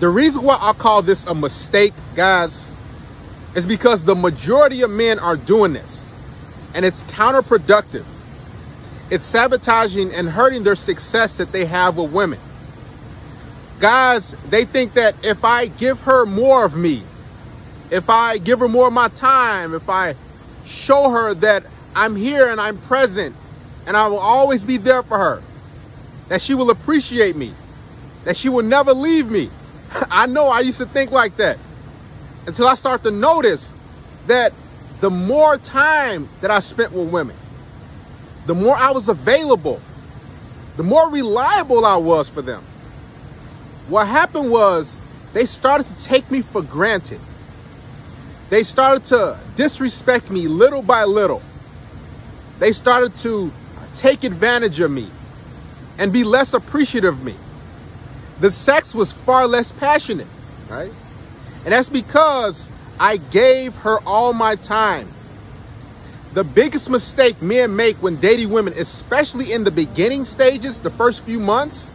The reason why I call this a mistake, guys, is because the majority of men are doing this, and it's counterproductive. It's sabotaging and hurting their success that they have with women. Guys, they think that if I give her more of me, if I give her more of my time, if I show her that I'm here and I'm present and I will always be there for her, that she will appreciate me, that she will never leave me. I know I used to think like that until I start to notice that the more time that I spent with women, the more I was available, the more reliable I was for them. What happened was they started to take me for granted. They started to disrespect me little by little. They started to take advantage of me and be less appreciative of me. The sex was far less passionate, right? And that's because I gave her all my time. The biggest mistake men make when dating women, especially in the beginning stages, the first few months,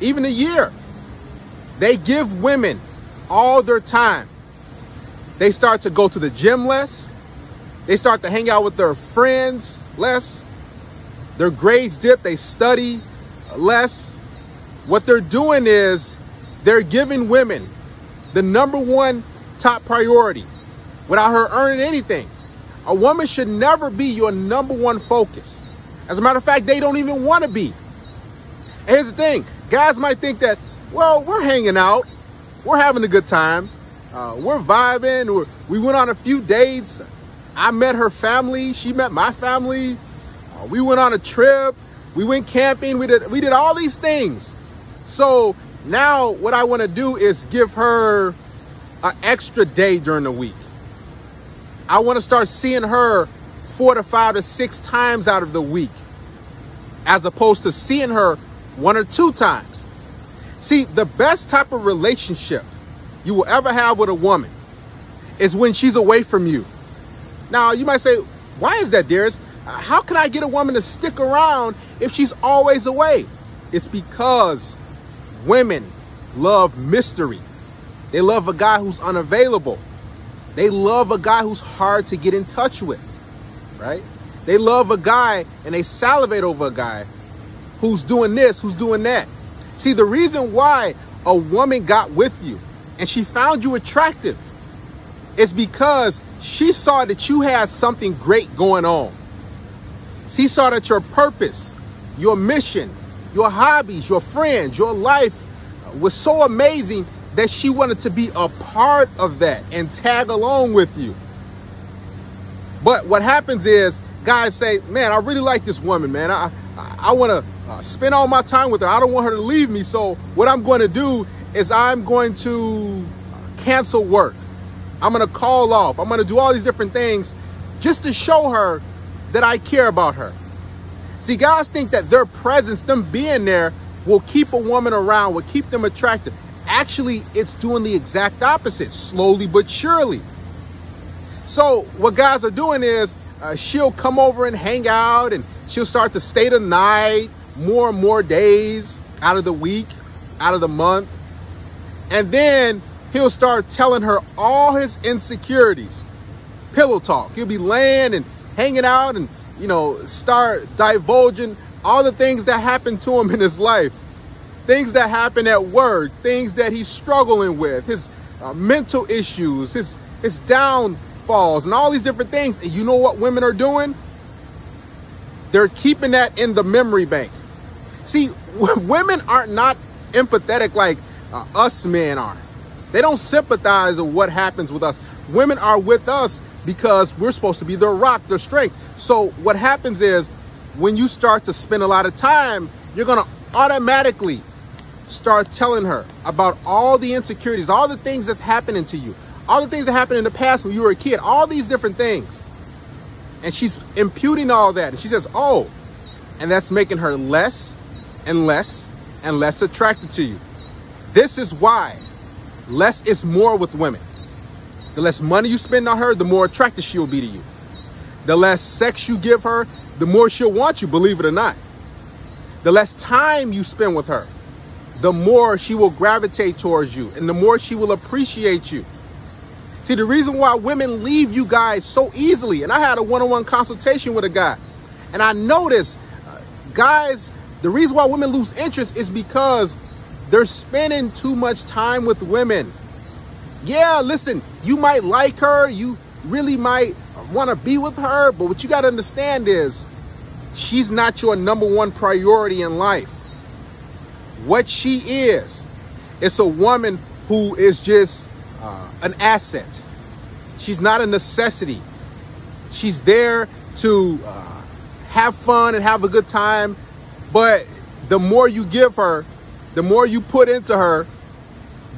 even a year, they give women all their time. They start to go to the gym less. They start to hang out with their friends less. Their grades dip. They study less. What they're doing is they're giving women the #1 top priority without her earning anything. A woman should never be your #1 focus. As a matter of fact, they don't even want to be. And here's the thing. Guys might think that, well, we're hanging out. We're having a good time. We're vibing. We went on a few dates. I met her family. She met my family. We went on a trip. We went camping. We did all these things. So now what I want to do is give her an extra day during the week. I want to start seeing her 4 to 5 to 6 times out of the week, as opposed to seeing her 1 or 2 times. See, the best type of relationship you will ever have with a woman is when she's away from you. Now, you might say, why is that, Darius? How can I get a woman to stick around if she's always away? It's because women love mystery. They love a guy who's unavailable. They love a guy who's hard to get in touch with, right? They love a guy and they salivate over a guy who's doing this, who's doing that. See, the reason why a woman got with you and she found you attractive is because she saw that you had something great going on. She saw that your purpose, your mission, your hobbies, your friends, your life was so amazing that she wanted to be a part of that and tag along with you. But what happens is guys say, man, I really like this woman, man. I want to spend all my time with her. I don't want her to leave me. So what I'm going to do is I'm going to cancel work. I'm going to call off. I'm going to do all these different things just to show her that I care about her. See, guys think that their presence, them being there, will keep a woman around, will keep them attractive. Actually, it's doing the exact opposite, slowly but surely. So what guys are doing is she'll come over and hang out, and she'll start to stay the night more and more days out of the week, out of the month. And then he'll start telling her all his insecurities. Pillow talk. He'll be laying and hanging out and, you know, start divulging all the things that happen to him in his life. Things that happen at work, things that he's struggling with, his mental issues, his downfalls, and all these different things. And you know what women are doing? They're keeping that in the memory bank. See, women are not empathetic like us men are. They don't sympathize with what happens with us. Women are with us because we're supposed to be their rock, their strength. So what happens is when you start to spend a lot of time, you're going to automatically start telling her about all the insecurities, all the things that's happening to you, all the things that happened in the past when you were a kid, all these different things. And she's imputing all that. And she says, oh, and that's making her less and less and less attracted to you. This is why less is more with women. The less money you spend on her, the more attracted she'll be to you. The less sex you give her, the more she'll want you, believe it or not. The less time you spend with her, the more she will gravitate towards you and the more she will appreciate you. See, the reason why women leave you guys so easily, and I had a one-on-one consultation with a guy, and I noticed, guys, the reason why women lose interest is because they're spending too much time with women. Yeah, listen, you might like her, you really might want to be with her, but what you got to understand is she's not your #1 priority in life. What she is a woman who is just an asset. She's not a necessity. She's there to have fun and have a good time, but the more you give her, the more you put into her,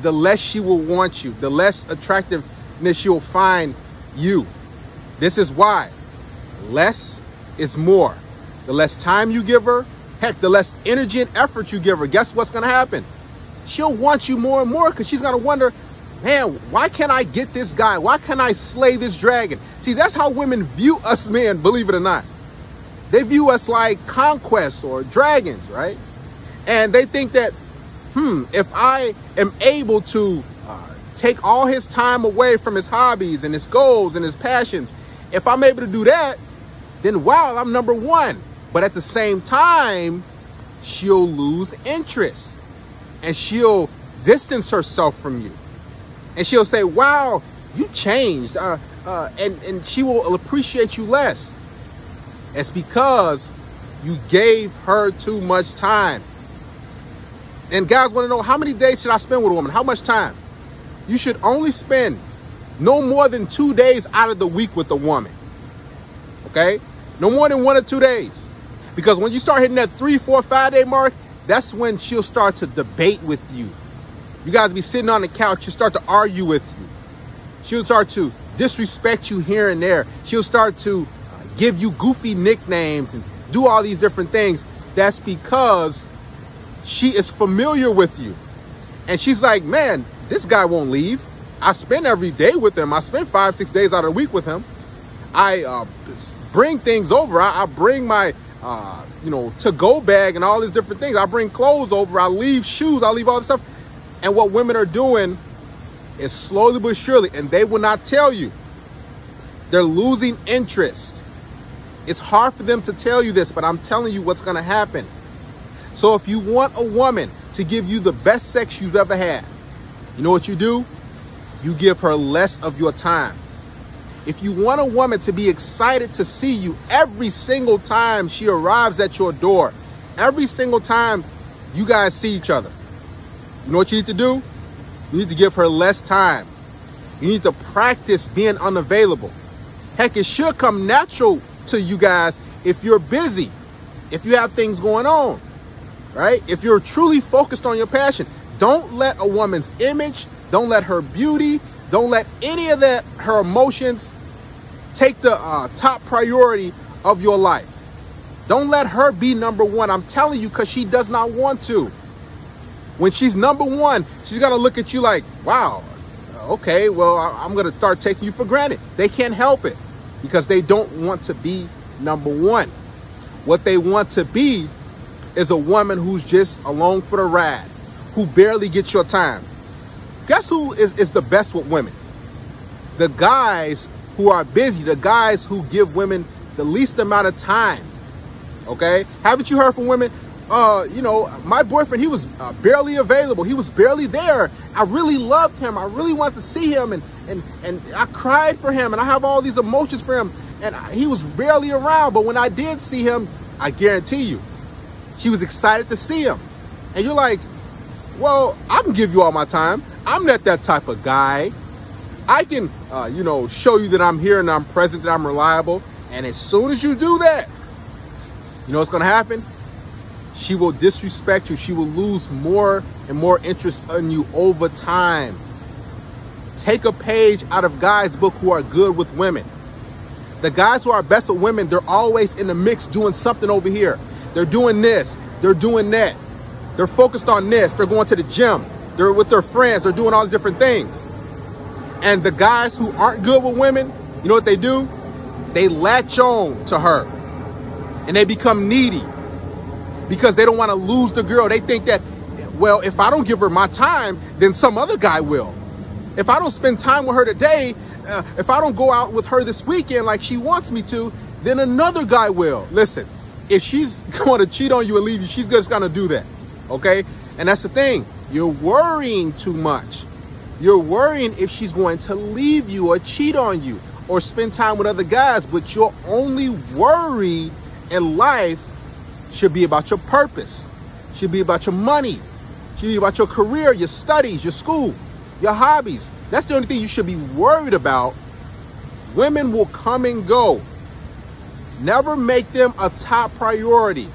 the less she will want you, the less attractiveness she'll find you. This is why less is more. The less time you give her, heck, the less energy and effort you give her, guess what's going to happen? She'll want you more and more because she's going to wonder, man, why can't I get this guy? Why can't I slay this dragon? See, that's how women view us men, believe it or not. They view us like conquests or dragons, right? And they think that, if I am able to take all his time away from his hobbies and his goals and his passions, if I'm able to do that, then wow, I'm #1. But at the same time, she'll lose interest and she'll distance herself from you. And she'll say, wow, you changed. And she will appreciate you less. It's because you gave her too much time. And guys want to know, how many days should I spend with a woman? How much time? You should only spend no more than 2 days out of the week with a woman. Okay? No more than 1 or 2 days. Because when you start hitting that 3, 4, 5 day mark, that's when she'll start to debate with you. You guys be sitting on the couch, she'll start to argue with you. She'll start to disrespect you here and there. She'll start to give you goofy nicknames and do all these different things. That's because she is familiar with you. And she's like, man, this guy won't leave. I spend every day with him. I spend 5, 6 days out of the week with him. I bring things over. I bring my, to-go bag and all these different things. I bring clothes over. I leave shoes. I leave all this stuff. And what women are doing is slowly but surely, and they will not tell you, they're losing interest. It's hard for them to tell you this, but I'm telling you what's going to happen. So if you want a woman to give you the best sex you've ever had, you know what you do? You give her less of your time. If you want a woman to be excited to see you every single time she arrives at your door, every single time you guys see each other, you know what you need to do? You need to give her less time. You need to practice being unavailable. Heck, it should come natural to you guys if you're busy, if you have things going on, right? If you're truly focused on your passion. Don't let a woman's image, don't let her beauty, don't let any of that, her emotions, take the top priority of your life. Don't let her be #1. I'm telling you, because she does not want to. When she's #1, she's going to look at you like, wow, okay, well, I'm going to start taking you for granted. They can't help it because they don't want to be #1. What they want to be is a woman who's just along for the ride, who barely gets your time. Guess who is the best with women? The guys who are busy, the guys who give women the least amount of time. Okay? Haven't you heard from women? My boyfriend, he was barely available. He was barely there. I really loved him. I really wanted to see him, and I cried for him, and I have all these emotions for him, and he was barely around. But when I did see him, I guarantee you, she was excited to see him. And you're like, well, I can give you all my time. I'm not that type of guy. I can, show you that I'm here and I'm present, that I'm reliable. And as soon as you do that, you know what's going to happen? She will disrespect you. She will lose more and more interest in you over time. Take a page out of guys' book who are good with women. The guys who are best with women, they're always in the mix doing something over here. They're doing this. They're doing that. They're focused on this. They're going to the gym. They're with their friends. They're doing all these different things. And the guys who aren't good with women, you know what they do? They latch on to her. And they become needy. Because they don't want to lose the girl. They think that well, if I don't give her my time, then some other guy will. If I don't spend time with her today, if I don't go out with her this weekend like she wants me to, then another guy will. Listen, if she's going to cheat on you and leave you, she's just going to do that. Okay? And that's the thing. You're worrying too much. You're worrying if she's going to leave you or cheat on you or spend time with other guys, but your only worry in life should be about your purpose, should be about your money, should be about your career, your studies, your school, your hobbies. That's the only thing you should be worried about. Women will come and go. Never make them a top priority.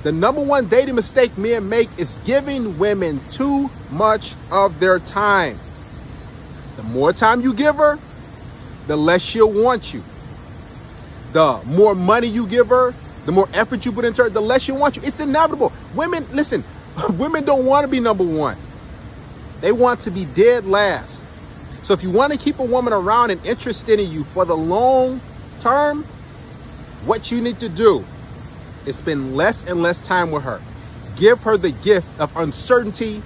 The number one dating mistake men make is giving women too much of their time. The more time you give her, the less she'll want you. The more money you give her, the more effort you put into her, the less she'll want you. It's inevitable. Women, listen, women don't want to be number one. They want to be dead last. So if you want to keep a woman around and interested in you for the long term, what you need to do is spend less and less time with her. Give her the gift of uncertainty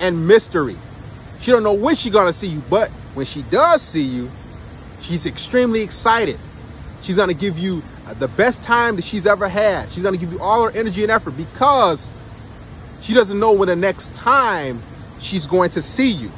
and mystery. She don't know when she's going to see you, but when she does see you, she's extremely excited. She's going to give you the best time that she's ever had. She's going to give you all her energy and effort because she doesn't know when the next time she's going to see you.